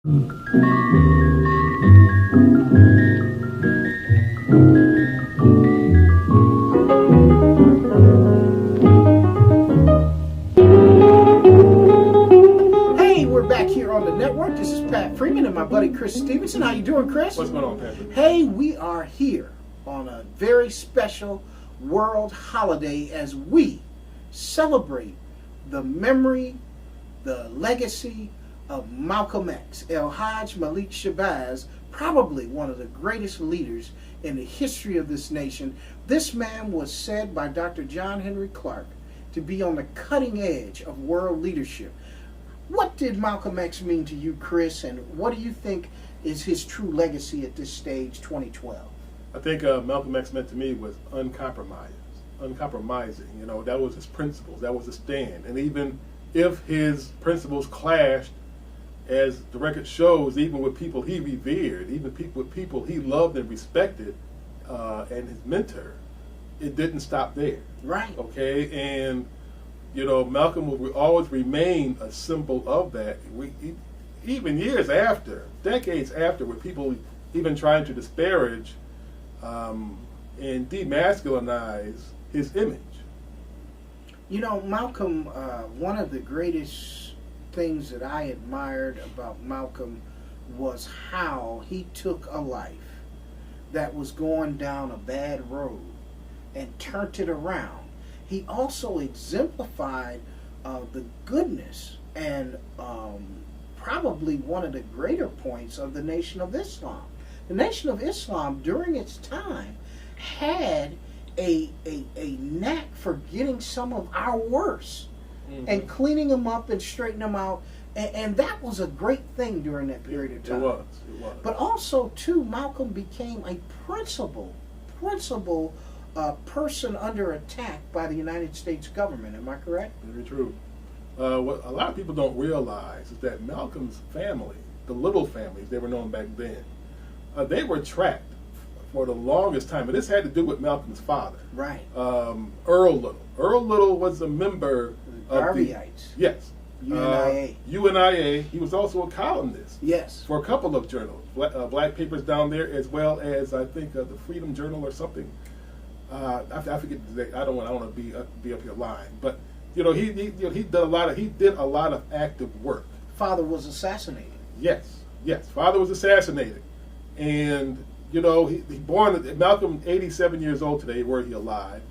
This is Pat Freeman and my buddy Chris Stevenson. How you doing, Chris? What's going on, Patrick? Hey, we are here on a very special world holiday as we celebrate the memory, the legacy of Malcolm X, Hajj Malik El-Shabazz, probably one of the greatest leaders in the history of this nation. This man was said by Dr. John Henry Clark to be on the cutting edge of world leadership. What did Malcolm X mean to you, Chris, and what do you think is his true legacy at this stage, 2012? I think Malcolm X meant to me was uncompromising. You know, that was his principles, that was his stand. And even if his principles clashed, as the record shows, even with people he revered, even with people he loved and respected, and his mentor, it didn't stop there. Right. Okay, and you know, Malcolm will always remain a symbol of that. Even years after, decades after, with people even trying to disparage and demasculinize his image. You know, Malcolm, one of the greatest things that I admired about Malcolm was how he took a life that was going down a bad road and turned it around. He also exemplified the goodness and probably one of the greater points of the Nation of Islam. The Nation of Islam, during its time, had a knack for getting some of our worst and cleaning them up and straightening them out. And that was a great thing during that period of time. It was. But also, too, Malcolm became a principal person under attack by the United States government. Am I correct? Very true. What a lot of people don't realize is that Malcolm's family, the Little families, they were known back then, they were tracked for the longest time. And this had to do with Malcolm's father. Right. Earl Little. Earl Little was a member of the Garveyites. Yes. UNIA. UNIA. He was also a columnist. Yes. For a couple of journals, Black Papers down there, as well as I think the Freedom Journal or something. I forget the date. I don't want to be up here lying, but you know he did a lot of active work. Father was assassinated. Yes. Father was assassinated, and you know he born Malcolm, 87 years old today, were he alive,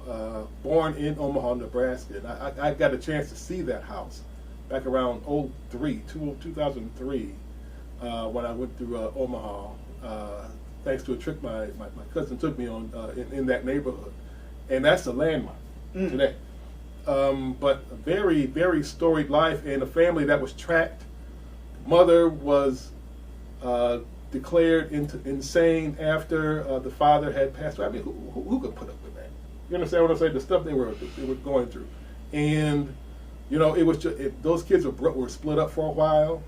born in Omaha, Nebraska. And I got a chance to see that house back around 2003 when I went through Omaha. Thanks to a trip my cousin took me on in that neighborhood. And that's a landmark today. But a very, very storied life, and a family that was tracked. Mother was declared insane after the father had passed away. I mean, who could put up with that? You understand what I'm saying? The stuff they were going through. And, you know, it was just, those kids were split up for a while.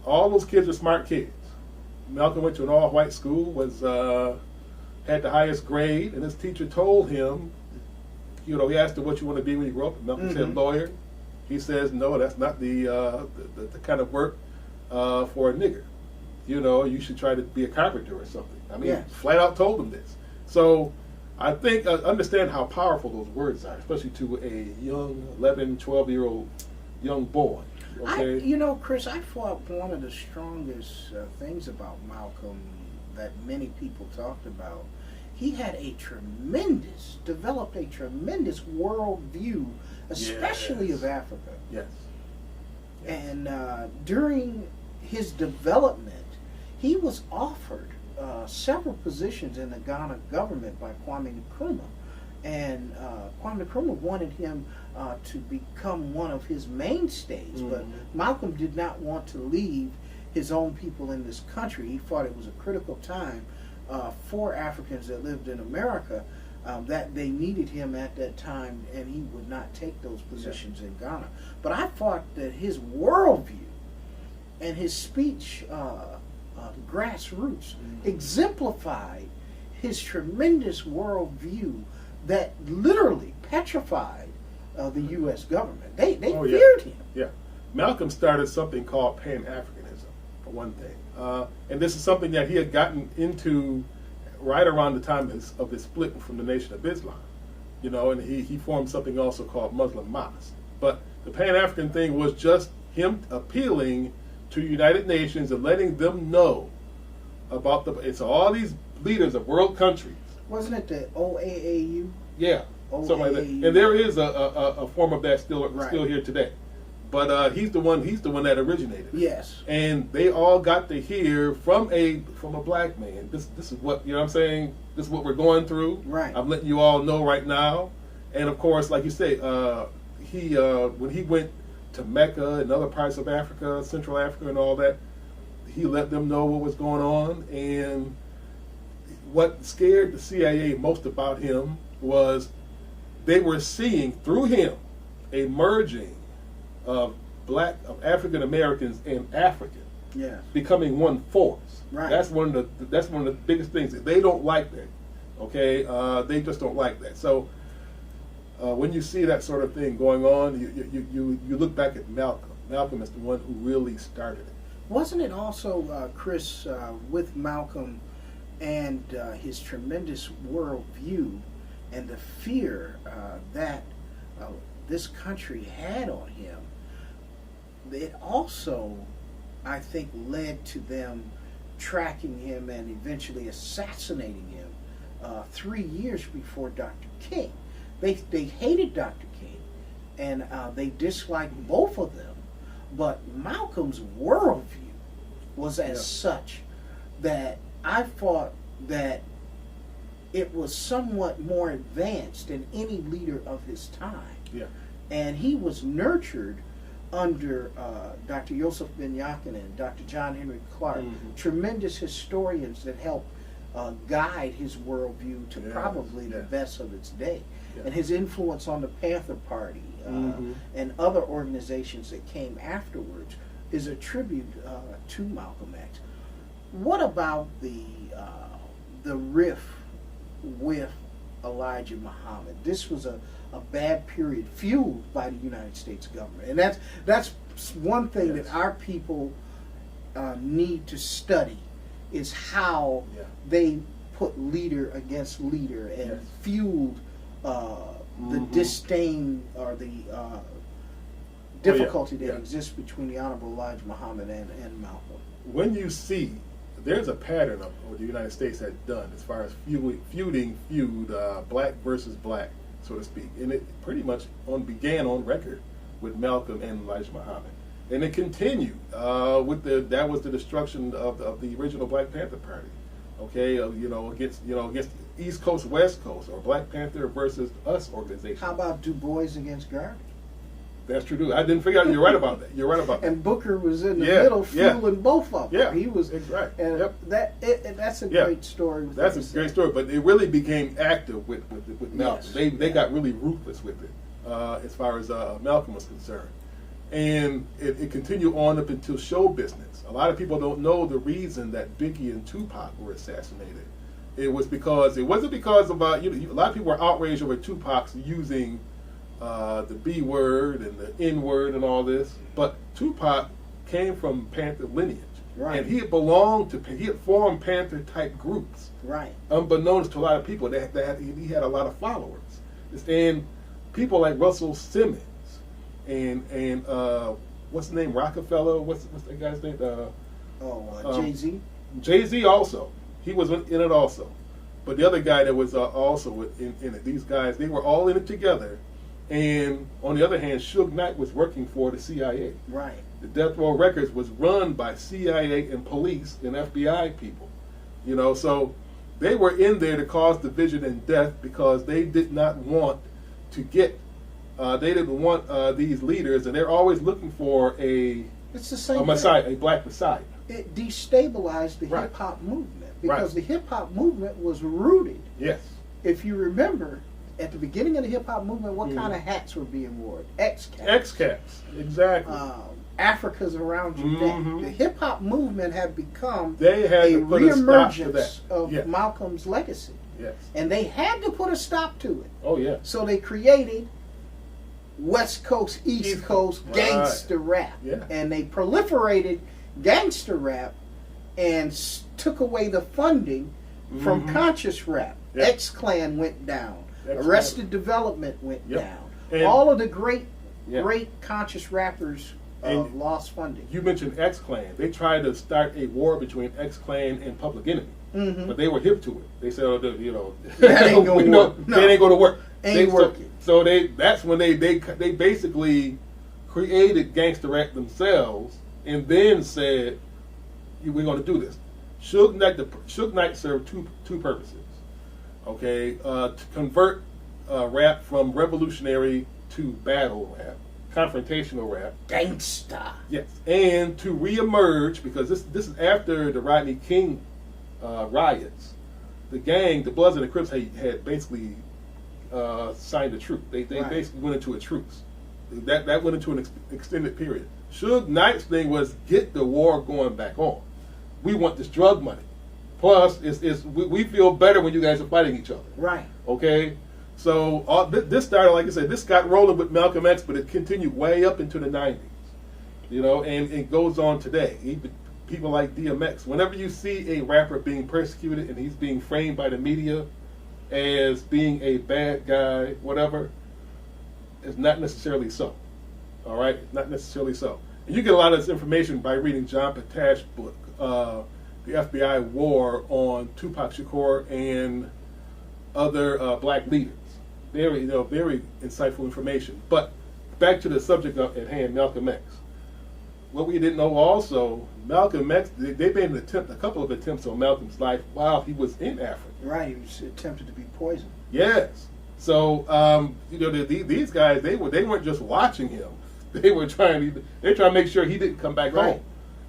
All those kids were smart kids. Malcolm went to an all-white school, had the highest grade, and his teacher told him, you know, he asked him what you want to be when you grow up. And Malcolm said lawyer. He says, no, that's not the kind of work for a nigger. You know, you should try to be a carpenter or something. I mean, flat out told him this. So I think understand how powerful those words are, especially to a young 11, 12-year-old young boy. Okay. You know, Chris, I thought one of the strongest things about Malcolm that many people talked about, he had developed a tremendous worldview, especially of Africa. Yes. And during his development, he was offered several positions in the Ghana government by Kwame Nkrumah. And Kwame Nkrumah wanted him to become one of his mainstays, but Malcolm did not want to leave his own people in this country. He thought it was a critical time for Africans that lived in America, that they needed him at that time, and he would not take those positions in Ghana. But I thought that his worldview and his speech, grassroots, exemplified his tremendous worldview that literally petrified the U.S. government. They feared him. Yeah. Malcolm started something called Pan-Africanism. for one thing. And this is something that he had gotten into right around the time of his split from the Nation of Islam. You know, and he formed something also called Muslim Mosque. But the Pan-African thing was just him appealing to the United Nations and letting them know about it's all these leaders of world countries. Wasn't it the OAAU? Yeah, something like that. And there is a form of that still here today. But he's the one that originated it. Yes. And they all got to hear from a black man. This is what, you know what I'm saying? This is what we're going through. Right. I'm letting you all know right now. And of course, like you say, when he went to Mecca and other parts of Africa, Central Africa and all that, he let them know what was going on. And what scared the CIA most about him was they were seeing through him a merging of African Americans and African, becoming one force. Right. That's one of the biggest things. They don't like that. Okay, they just don't like that. So when you see that sort of thing going on, you look back at Malcolm. Malcolm is the one who really started it. Wasn't it also, Chris, with Malcolm and his tremendous worldview and the fear that this country had on him, it also, I think, led to them tracking him and eventually assassinating him 3 years before Dr. King. They hated Dr. King, and they disliked both of them, but Malcolm's worldview was as such that I thought that it was somewhat more advanced than any leader of his time. Yeah. And he was nurtured under Dr. Yosef Ben Yakin, Dr. John Henry Clark, tremendous historians that helped guide his worldview to probably the best of its day. Yeah. And his influence on the Panther Party and other organizations that came afterwards is a tribute to Malcolm X. What about the riff with Elijah Muhammad? This was a bad period fueled by the United States government, and that's one thing that our people need to study, is how they put leader against leader and fueled the disdain or the difficulty that exists between the Honorable Elijah Muhammad and Malcolm. When you see, there's a pattern of what the United States has done as far as feud black versus black, so to speak, and it pretty much began on record with Malcolm and Elijah Muhammad, and it continued with that was the destruction of the original Black Panther Party. Okay, against East Coast, West Coast, or Black Panther versus Us organization. How about Du Bois against Garvey? That's true. I didn't figure out. You're right about that. You're right about that. And Booker was in the middle, fueling both of them. Yeah, he was. Right. And that's a great story. That's a great story. But it really became active with Malcolm. Yes. They got really ruthless with it as far as Malcolm was concerned, and it continued on up until show business. A lot of people don't know the reason that Biggie and Tupac were assassinated. It wasn't because of a lot of people were outraged over Tupac's using the B word and the N word and all this, but Tupac came from Panther lineage, and he had formed Panther type groups, unbeknownst to a lot of people that he had a lot of followers, and people like Russell Simmons and what's the name, Rockefeller, what's that guy's name? Jay-Z. Jay-Z also, he was in it also, but the other guy that was also in it, these guys, they were all in it together. And on the other hand, Suge Knight was working for the CIA. Right. The Death Row Records was run by CIA and police and FBI people. So they were in there to cause division and death because they did not want to get, these leaders, and they're always looking for a messiah, a black messiah. It destabilized the hip hop movement because the hip hop movement was rooted. Yes. If you remember, at the beginning of the hip hop movement, what kind of hats were being worn? X-caps. X-caps, exactly. Africa's around your neck. The hip hop movement had become a reemergence of Malcolm's legacy. Yes. And they had to put a stop to it. Oh, yeah. So they created West Coast, East Coast gangster rap. Yeah. And they proliferated gangster rap and took away the funding from conscious rap. Yep. X-Clan went down. Arrested Development went down. And all of the great conscious rappers lost funding. You mentioned X-Clan. They tried to start a war between X-Clan and Public Enemy, but they were hip to it. They said, "Oh, you know, that ain't gonna work. No. That ain't going to work." Ain't working. So that's when they basically created gangster rap themselves, and then said, "We're going to do this." Suge Knight served two purposes. Okay, to convert rap from revolutionary to battle rap, confrontational rap, gangsta. Yes, and to reemerge, because this is after the Rodney King riots. The gang, the Bloods and the Crips, had basically signed a truce. They basically went into a truce. That went into an extended period. Suge Knight's thing was get the war going back on. We want this drug money. Plus, we feel better when you guys are fighting each other. Right. Okay? So this started, like I said, this got rolling with Malcolm X, but it continued way up into the 90s. You know, and it goes on today. Even people like DMX. Whenever you see a rapper being persecuted and he's being framed by the media as being a bad guy, whatever, it's not necessarily so. All right? Not necessarily so. And you get a lot of this information by reading John Patash's book, The FBI War on Tupac Shakur and other black leaders. Very insightful information. But back to the subject at hand, Malcolm X. What we didn't know also, Malcolm X, they made a couple of attempts on Malcolm's life while he was in Africa. Right, he was attempted to be poisoned. Yes. So these guys, they weren't just watching him. They were trying to make sure he didn't come back home.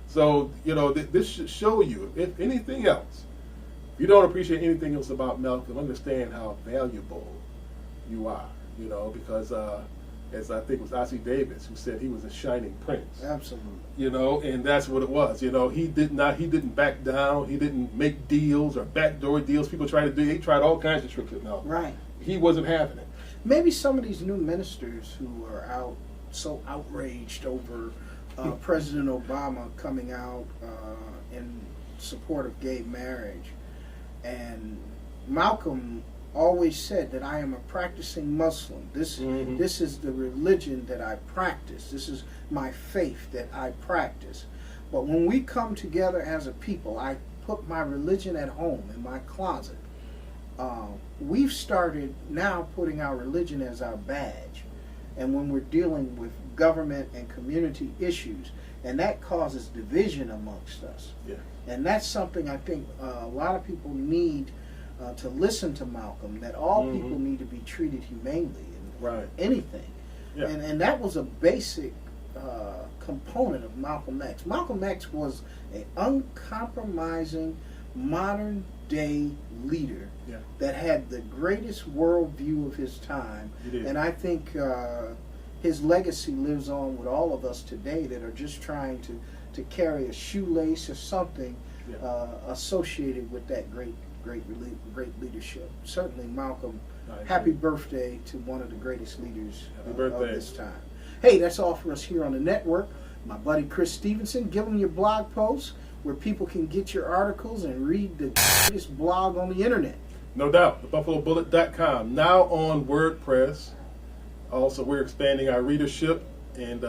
So this should show you, if anything else, if you don't appreciate anything else about Malcolm, understand how valuable you are. Because as I think it was Ossie Davis who said he was a shining prince. Absolutely. And that's what it was. He didn't back down. He didn't make deals or backdoor deals. People tried to do. He tried all kinds of tricks with Malcolm. Right. He wasn't having it. Maybe some of these new ministers who are so outraged over President Obama coming out in support of gay marriage, and Malcolm always said that I am a practicing Muslim. This is the religion that I practice. This is my faith that I practice. But when we come together as a people, I put my religion at home in my closet. We've started now putting our religion as our badge. And when we're dealing with government and community issues, and that causes division amongst us. Yeah. And that's something I think a lot of people need to listen to Malcolm, that all people need to be treated humanely in anything. Yeah. And that was a basic component of Malcolm X. Malcolm X was an uncompromising modern day leader that had the greatest worldview of his time. And I think his legacy lives on with all of us today that are just trying to carry a shoelace or something associated with that great leadership. Certainly, Malcolm, happy birthday to one of the greatest leaders of this time. Hey, that's all for us here on the network. My buddy Chris Stevenson, give them your blog posts where people can get your articles and read the greatest blog on the internet. No doubt, thebuffalobullet.com, now on WordPress. Also, we're expanding our readership, and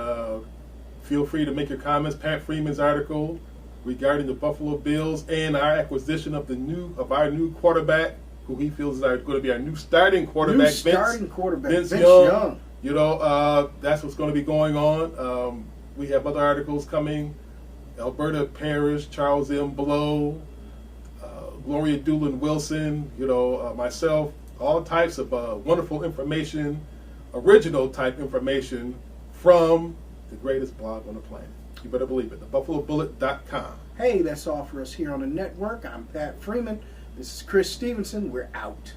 feel free to make your comments. Pat Freeman's article regarding the Buffalo Bills and our acquisition of our new quarterback, who he feels is going to be our new starting quarterback. Vince Young. That's what's going to be going on. We have other articles coming. Alberta Parrish, Charles M. Blow, Gloria Doolin Wilson, myself, all types of wonderful information, original type information from the greatest blog on the planet. You better believe it, thebuffalobullet.com. Hey, that's all for us here on the network. I'm Pat Freeman. This is Chris Stevenson. We're out.